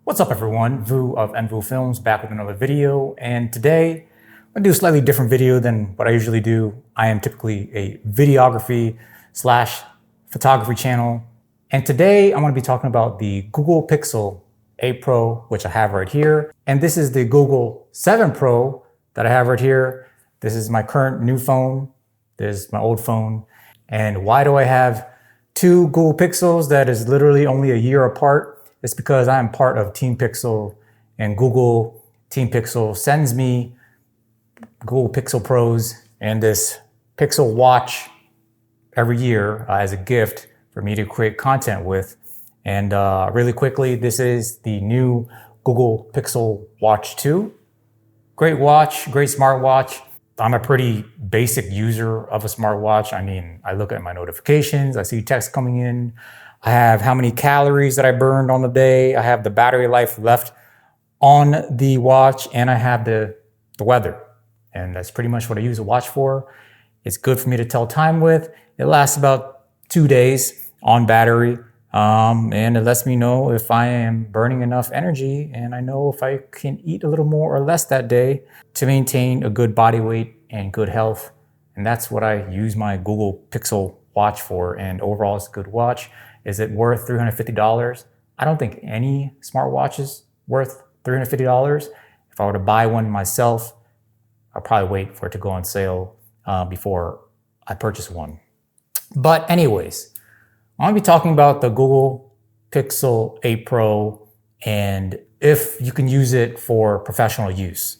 What's up everyone, Vu of Envu Films back with another video, and today I'm going to do a slightly different video than what I usually do. I am typically a videography slash photography channel, and today I'm going to be talking about the Google Pixel 8 Pro, which I have right here, and this is the Google 7 Pro that I have right here. This is my current new phone, this is my old phone, and why do I have two Google Pixels that is literally only a year apart? It's because I am part of Team Pixel, and Google Team Pixel sends me Google Pixel Pros and this Pixel Watch every year as a gift for me to create content with. And really quickly, this is the new Google Pixel Watch 2. Great watch, great smartwatch. I'm a pretty basic user of a smartwatch. I mean, I look at my notifications, I see text coming in, I have how many calories that I burned on the day, I have the battery life left on the watch, and I have the weather. And that's pretty much what I use a watch for. It's good for me to tell time with. It lasts about 2 days on battery, and it lets me know if I am burning enough energy, and I know if I can eat a little more or less that day to maintain a good body weight and good health. And that's what I use my Google Pixel watch for, and overall it's a good watch. Is it worth $350? I don't think any smartwatch is worth $350. If I were to buy one myself, I'll probably wait for it to go on sale before I purchase one. But anyways, I'm gonna be talking about the Google Pixel 8 Pro and if you can use it for professional use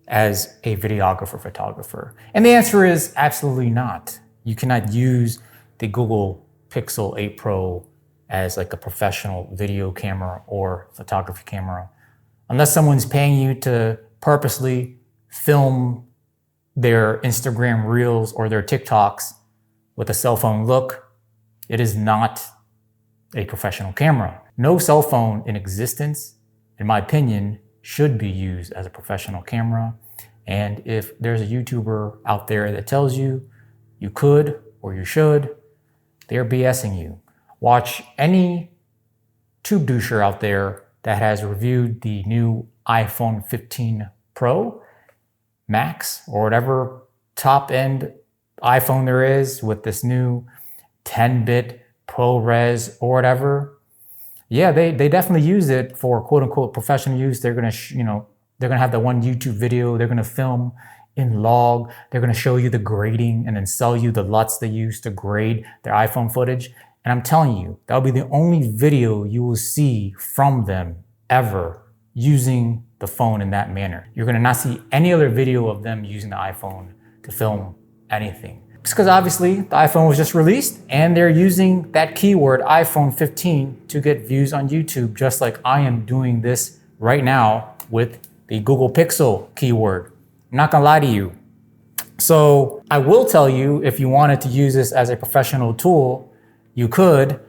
as a videographer, photographer. And the answer is absolutely not. You cannot use the Google Pixel 8 Pro as like a professional video camera or photography camera unless someone's paying you to purposely film their Instagram Reels or their TikToks with a cell phone look. It is not a professional camera. No cell phone in existence, in my opinion, should be used as a professional camera. And if there's a YouTuber out there that tells you you could or you should, they're BSing you. Watch any tube doucher out there that has reviewed the new iPhone 15 Pro Max or whatever top end iPhone there is with this new 10-bit ProRes or whatever. Yeah, they definitely use it for quote unquote professional use. They're gonna, they're gonna have that one YouTube video. They're gonna film in log. They're gonna show you the grading and then sell you the LUTs they use to grade their iPhone footage. And I'm telling you, that'll be the only video you will see from them ever using the phone in that manner. You're gonna not see any other video of them using the iPhone to film anything. It's because obviously the iPhone was just released and they're using that keyword iPhone 15 to get views on YouTube, just like I am doing this right now with the Google Pixel keyword. I'm not gonna lie to you. So I will tell you, if you wanted to use this as a professional tool, you can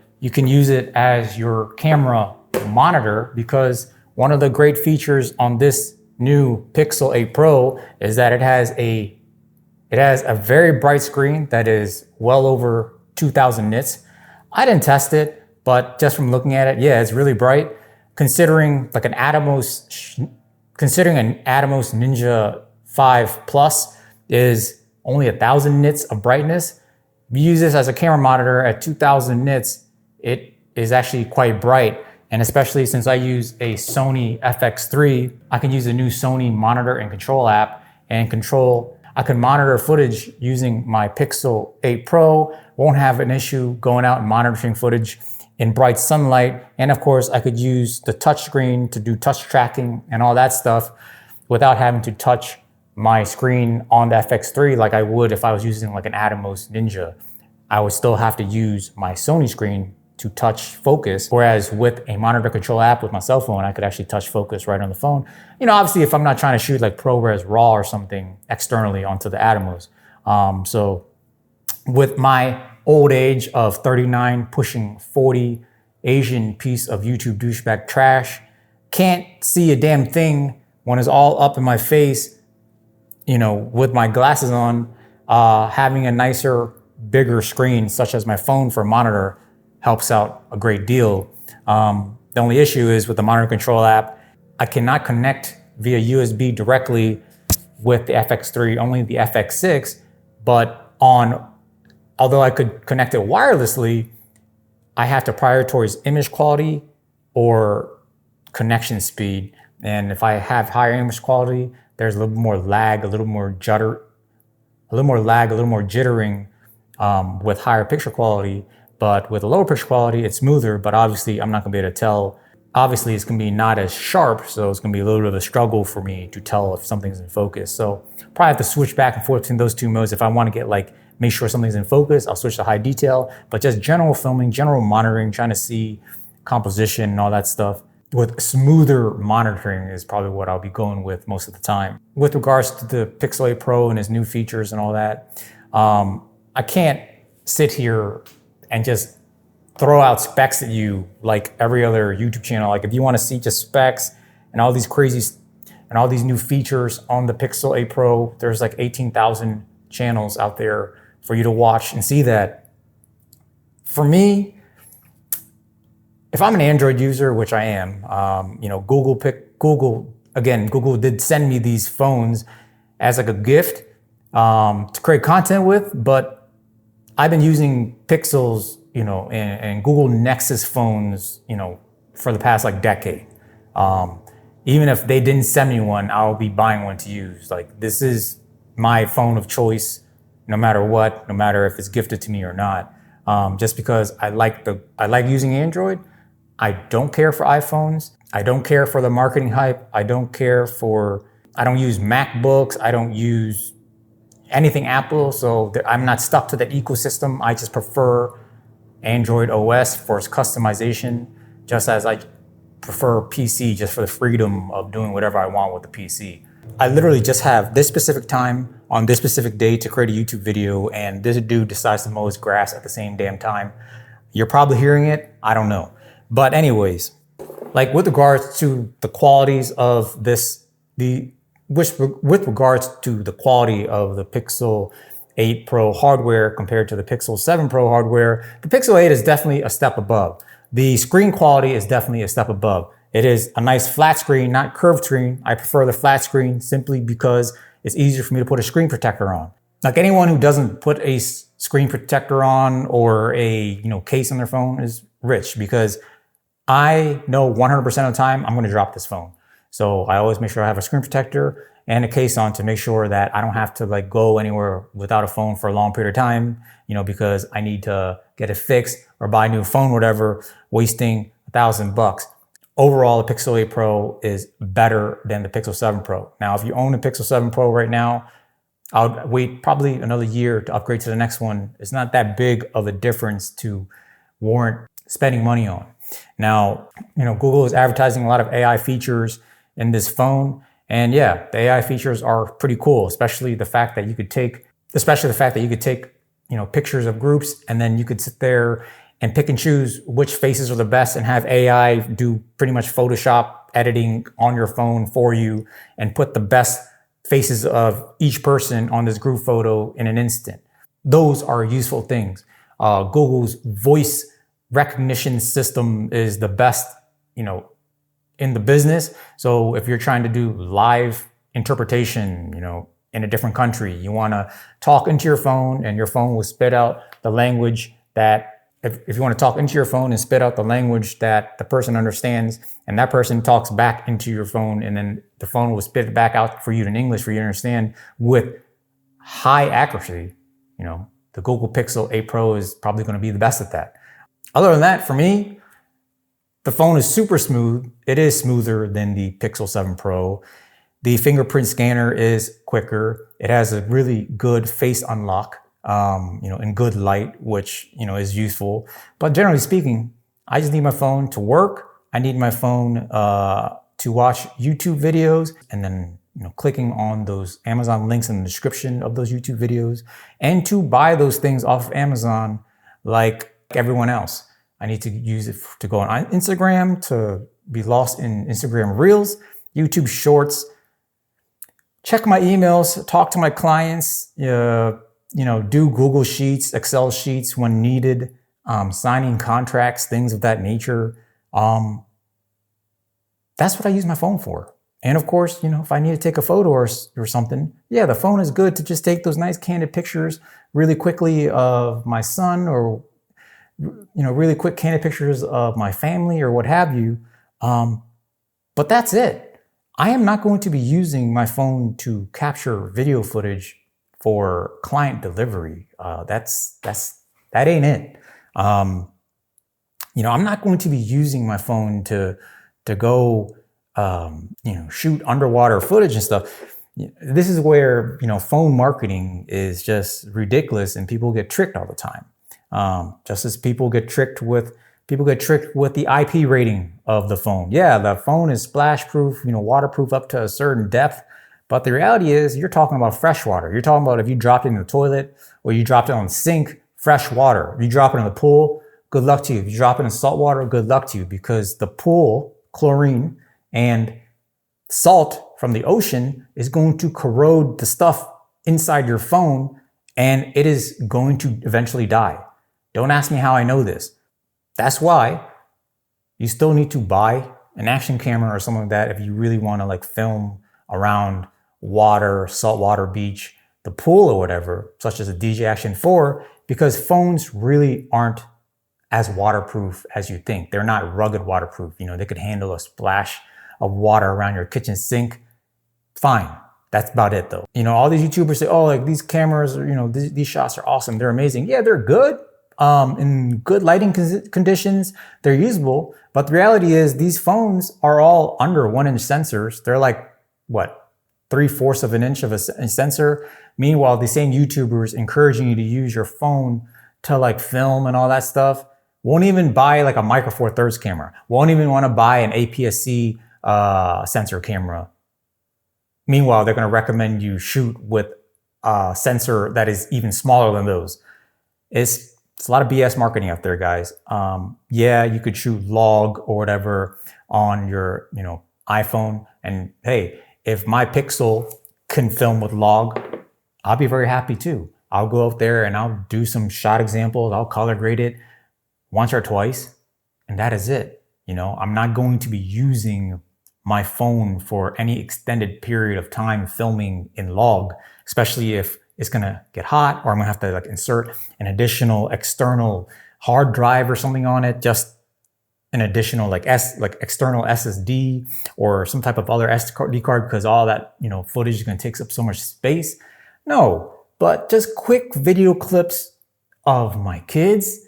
use it as your camera monitor, because one of the great features on this new Pixel 8 Pro is that it has a very bright screen that is well over 2000 nits. I didn't test it, but just from looking at it, yeah, it's really bright. Considering an Atomos Ninja 5 Plus is only 1000 nits of brightness. If you use this as a camera monitor at 2000 nits, it is actually quite bright. And especially since I use a Sony FX3, I can use the new Sony monitor and control app and I can monitor footage using my Pixel 8 Pro, won't have an issue going out and monitoring footage in bright sunlight. And of course, I could use the touch screen to do touch tracking and all that stuff without having to touch my screen on the FX3 like I would if I was using like an Atomos Ninja. I would still have to use my Sony screen to touch focus, whereas with a monitor control app with my cell phone, I could actually touch focus right on the phone. Obviously if I'm not trying to shoot like ProRes RAW or something externally onto the Atomos. So with my old age of 39 pushing 40, Asian piece of YouTube douchebag trash, can't see a damn thing when it's all up in my face, with my glasses on, having a nicer, bigger screen such as my phone for a monitor helps out a great deal. The only issue is with the monitor control app, I cannot connect via USB directly with the FX3, only the FX6, but although I could connect it wirelessly, I have to prioritize image quality or connection speed. And if I have higher image quality, there's a little more lag, a little more jittering with higher picture quality. But with a lower picture quality, it's smoother, but obviously I'm not gonna be able to tell. Obviously it's gonna be not as sharp, so it's gonna be a little bit of a struggle for me to tell if something's in focus. So probably have to switch back and forth between those two modes. If I wanna get make sure something's in focus, I'll switch to high detail, but just general filming, general monitoring, trying to see composition and all that stuff with smoother monitoring is probably what I'll be going with most of the time. With regards to the Pixel 8 Pro and its new features and all that, I can't sit here and just throw out specs at you like every other YouTube channel. Like if you want to see just specs and all these new features on the Pixel 8 Pro, there's like 18,000 channels out there for you to watch and see that. For me, if I'm an Android user, which I am, Google did send me these phones as like a gift to create content with, but I've been using Pixels, and Google Nexus phones, for the past like decade. Even if they didn't send me one, I'll be buying one to use. Like this is my phone of choice, no matter what, no matter if it's gifted to me or not. Just because I like using Android. I don't care for iPhones. I don't care for the marketing hype. I don't use MacBooks. I don't use anything Apple. So I'm not stuck to that ecosystem. I just prefer Android OS for its customization, just as I prefer PC just for the freedom of doing whatever I want with the PC. I literally just have this specific time on this specific day to create a YouTube video, and this dude decides to mow his grass at the same damn time. You're probably hearing it. I don't know. But anyways, like with regards to the qualities of with regards to the quality of the Pixel 8 Pro hardware compared to the Pixel 7 Pro hardware, the Pixel 8 is definitely a step above. The screen quality is definitely a step above. It is a nice flat screen, not curved screen. I prefer the flat screen simply because it's easier for me to put a screen protector on. Like anyone who doesn't put a screen protector on or a case on their phone is rich, because I know 100% of the time I'm going to drop this phone. So I always make sure I have a screen protector and a case on to make sure that I don't have to go anywhere without a phone for a long period of time, because I need to get it fixed or buy a new phone, whatever, wasting $1,000. Overall, the Pixel 8 Pro is better than the Pixel 7 Pro. Now, if you own a Pixel 7 Pro right now, I'll wait probably another year to upgrade to the next one. It's not that big of a difference to warrant spending money on. Now, Google is advertising a lot of AI features in this phone. And yeah, the AI features are pretty cool, especially the fact that you could take, pictures of groups, and then you could sit there and pick and choose which faces are the best and have AI do pretty much Photoshop editing on your phone for you and put the best faces of each person on this group photo in an instant. Those are useful things. Google's voice recognition system is the best, in the business. So if you're trying to do live interpretation, in a different country, you want to talk into your phone and your phone will spit out the language that, if you want to talk into your phone and spit out the language that the person understands, and that person talks back into your phone, and then the phone will spit it back out for you in English for you to understand with high accuracy, the Google Pixel 8 Pro is probably going to be the best at that. Other than that, for me, the phone is super smooth. It is smoother than the Pixel 7 Pro. The fingerprint scanner is quicker. It has a really good face unlock, in good light, which, is useful. But generally speaking, I just need my phone to work. I need my phone to watch YouTube videos, and then, clicking on those Amazon links in the description of those YouTube videos, and to buy those things off of Amazon like everyone else. I need to use it to go on Instagram, to be lost in Instagram Reels, YouTube Shorts, check my emails, talk to my clients, do Google Sheets, Excel sheets when needed, signing contracts, things of that nature. that's what I use my phone for. And of course, if I need to take a photo or something, yeah, the phone is good to just take those nice candid pictures really quickly of my son, or really quick candid pictures of my family or what have you. But that's it. I am not going to be using my phone to capture video footage for client delivery. That ain't it. I'm not going to be using my phone to go, shoot underwater footage and stuff. This is where, phone marketing is just ridiculous and people get tricked all the time. Just as people get tricked with the IP rating of the phone. Yeah, the phone is splash proof, waterproof up to a certain depth. But the reality is you're talking about fresh water. You're talking about if you dropped it in the toilet or you dropped it on the sink, fresh water. If you drop it in the pool, good luck to you. If you drop it in salt water, good luck to you, because the pool, chlorine, and salt from the ocean is going to corrode the stuff inside your phone, and it is going to eventually die. Don't ask me how I know this. That's why you still need to buy an action camera or something like that if you really want to film around water, saltwater beach, the pool or whatever, such as a DJI Action 4, because phones really aren't as waterproof as you think. They're not rugged waterproof. They could handle a splash of water around your kitchen sink. Fine. That's about it though. All these YouTubers say, oh, these cameras, these shots are awesome. They're amazing. Yeah, they're good. In good lighting conditions, they're usable. But the reality is these phones are all under 1-inch sensors. They're like, what, 3/4 of an inch of a sensor. Meanwhile, the same YouTubers encouraging you to use your phone to film and all that stuff won't even buy a Micro Four Thirds camera. Won't even want to buy an APS-C sensor camera. Meanwhile, they're going to recommend you shoot with a sensor that is even smaller than those. It's a lot of BS marketing out there, guys. Yeah, you could shoot log or whatever on your, iPhone. And hey, if my Pixel can film with log, I'll be very happy too. I'll go out there and I'll do some shot examples. I'll color grade it once or twice, and that is it. I'm not going to be using my phone for any extended period of time filming in log, especially if it's gonna get hot or I'm gonna have to insert an additional external hard drive or something on it, just an additional external SSD or some type of other SD card, because all that footage is gonna take up so much space. No, but just quick video clips of my kids,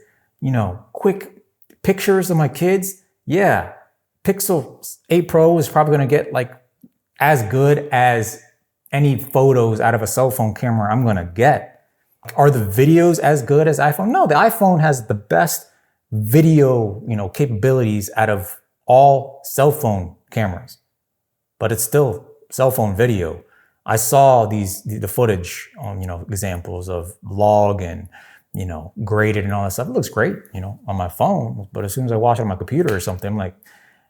quick pictures of my kids. Yeah, Pixel 8 Pro is probably gonna get as good as any photos out of a cell phone camera I'm gonna get. Are the videos as good as iPhone? No, the iPhone has the best video, capabilities out of all cell phone cameras, but it's still cell phone video. I saw the footage on, examples of log and, graded and all that stuff. It looks great, on my phone, but as soon as I watch it on my computer or something, I'm like,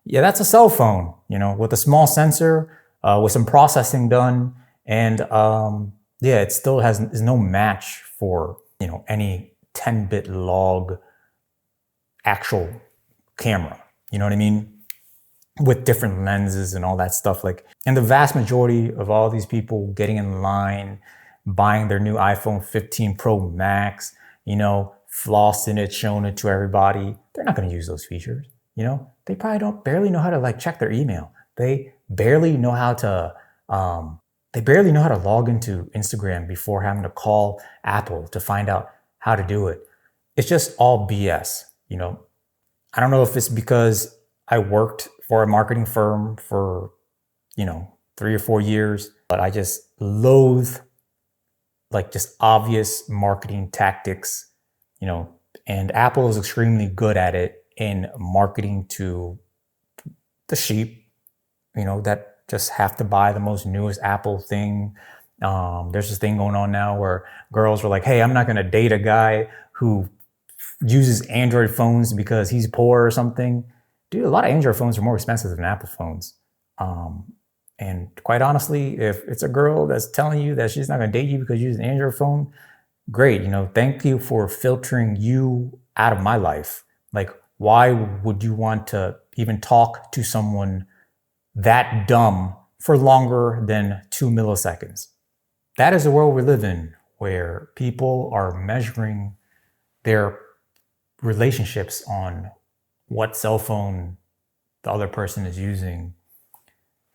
yeah, that's a cell phone, with a small sensor, with some processing done. And yeah, it still is no match for, any 10-bit log actual camera. You know what I mean? With different lenses and all that stuff. And the vast majority of all these people getting in line, buying their new iPhone 15 Pro Max, flossing it, showing it to everybody, they're not going to use those features. They probably barely know how to check their email. They barely know how to log into Instagram before having to call Apple to find out how to do it. It's just all BS. I don't know if it's because I worked for a marketing firm for, 3 or 4 years, but I just loathe just obvious marketing tactics, and Apple is extremely good at it in marketing to the sheep, that just have to buy the most newest Apple thing. There's this thing going on now where girls are like, hey, I'm not going to date a guy who uses Android phones because he's poor or something. Dude, a lot of Android phones are more expensive than Apple phones. And quite honestly, if it's a girl that's telling you that she's not going to date you because you use an Android phone, great. Thank you for filtering you out of my life. Why would you want to even talk to someone that dumb for longer than 2 milliseconds. That is the world we live in, where people are measuring their relationships on what cell phone the other person is using.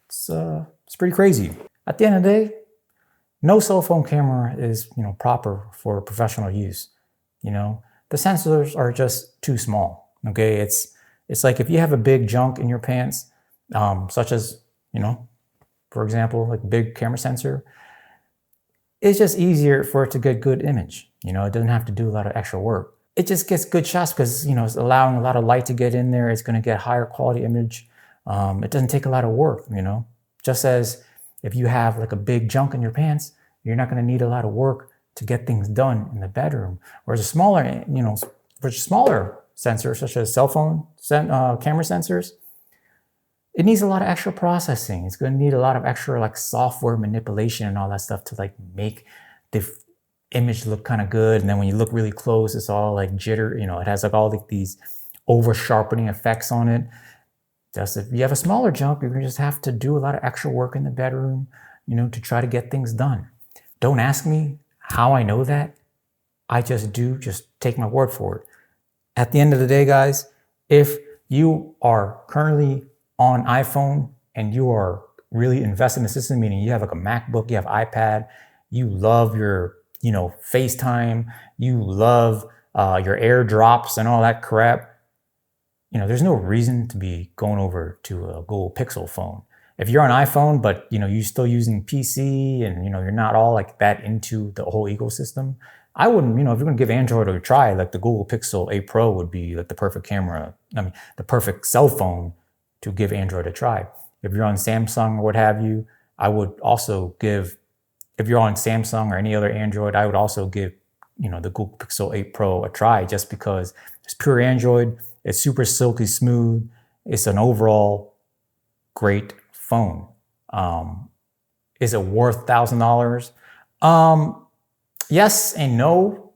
It's pretty crazy. At the end of the day, no cell phone camera is, proper for professional use. The sensors are just too small. Okay, it's like if you have a big junk in your pants, such as, for example, like big camera sensor, it's just easier for it to get good image. It doesn't have to do a lot of extra work. It just gets good shots because, it's allowing a lot of light to get in there. It's going to get higher quality image. It doesn't take a lot of work, just as if you have like a big junk in your pants, you're not going to need a lot of work to get things done in the bedroom. Whereas a smaller, smaller sensors, such as cell phone camera sensors, it needs a lot of extra processing. It's going to need a lot of extra like software manipulation and all that stuff to like make the image look kind of good. And then when you look really close, it's all like jitter. It has like all these over sharpening effects on it. Just if you have a smaller junk, you're going to just have to do a lot of extra work in the bedroom, to try to get things done. Don't ask me how I know that. I just do. Just take my word for it. At the end of the day, guys, if you are currently on iPhone and you are really invested in the system, meaning you have like a MacBook, you have iPad, you love your, FaceTime, you love your AirDrops and all that crap, there's no reason to be going over to a Google Pixel phone. If you're on iPhone, but you're still using PC and you're not all like that into the whole ecosystem, I wouldn't, if you're gonna give Android a try, like the Google Pixel 8 Pro would be like the perfect camera, the perfect cell phone to give Android a try. If you're on Samsung or what have you, I would also give, if you're on Samsung or any other Android, I would also give, the Google Pixel 8 Pro a try, just because it's pure Android, it's super silky smooth, it's an overall great phone. Is it worth $1,000? Yes and no.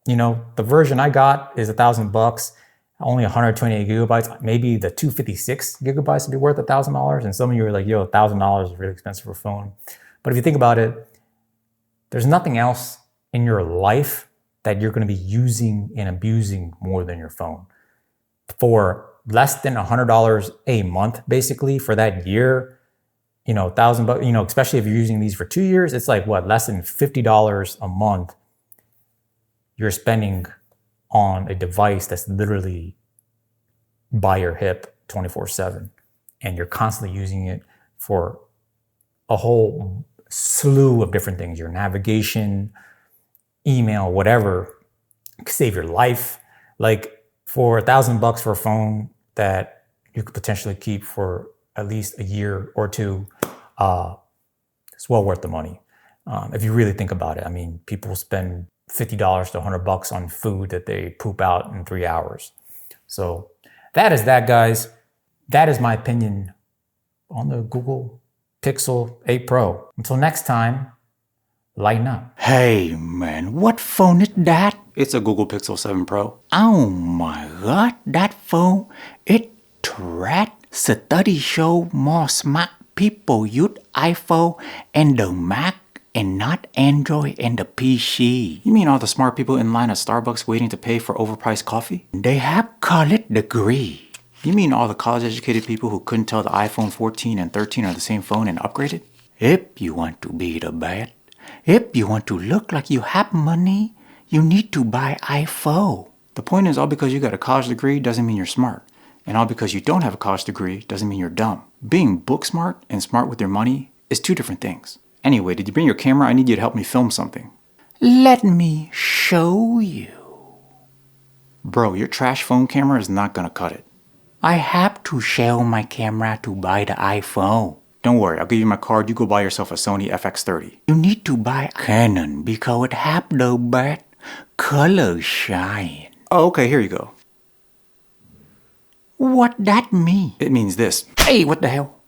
The version I got is $1,000, only 128 gigabytes. Maybe the 256 gigabytes would be worth $1,000. And some of you are like, yo, $1,000 is really expensive for a phone. But if you think about it, there's nothing else in your life that you're going to be using and abusing more than your phone. For less than $100 a month, basically, for that year, $1,000, especially if you're using these for 2 years, it's like what, less than $50 a month you're spending on a device that's literally by your hip 24/7, and you're constantly using it for a whole slew of different things, your navigation, email, whatever, save your life. Like for $1,000 for a phone that you could potentially keep for at least a year or two, it's well worth the money. If you really think about it, people spend $50 to $100 on food that they poop out in 3 hours. So that is that, guys. That is my opinion on the Google Pixel 8 Pro. Until next time, lighten up. Hey man, what phone is that? It's a Google Pixel 7 Pro. Oh my god, that phone, it trash. Study show more smart people use iPhone and the Mac and not Android and the PC. You mean all the smart people in line at Starbucks waiting to pay for overpriced coffee? They have college degree. You mean all the college-educated people who couldn't tell the iPhone 14 and 13 are the same phone and upgraded? If you want to be the best, if you want to look like you have money, you need to buy iPhone. The point is, all because you got a college degree doesn't mean you're smart. And all because you don't have a college degree doesn't mean you're dumb. Being book smart and smart with your money is two different things. Anyway, did you bring your camera? I need you to help me film something. Let me show you. Bro, your trash phone camera is not gonna cut it. I have to sell my camera to buy the iPhone. Don't worry, I'll give you my card. You go buy yourself a Sony FX30. You need to buy Canon because it have the best color shine. Oh, okay, here you go. What that mean? It means this. Hey, what the hell?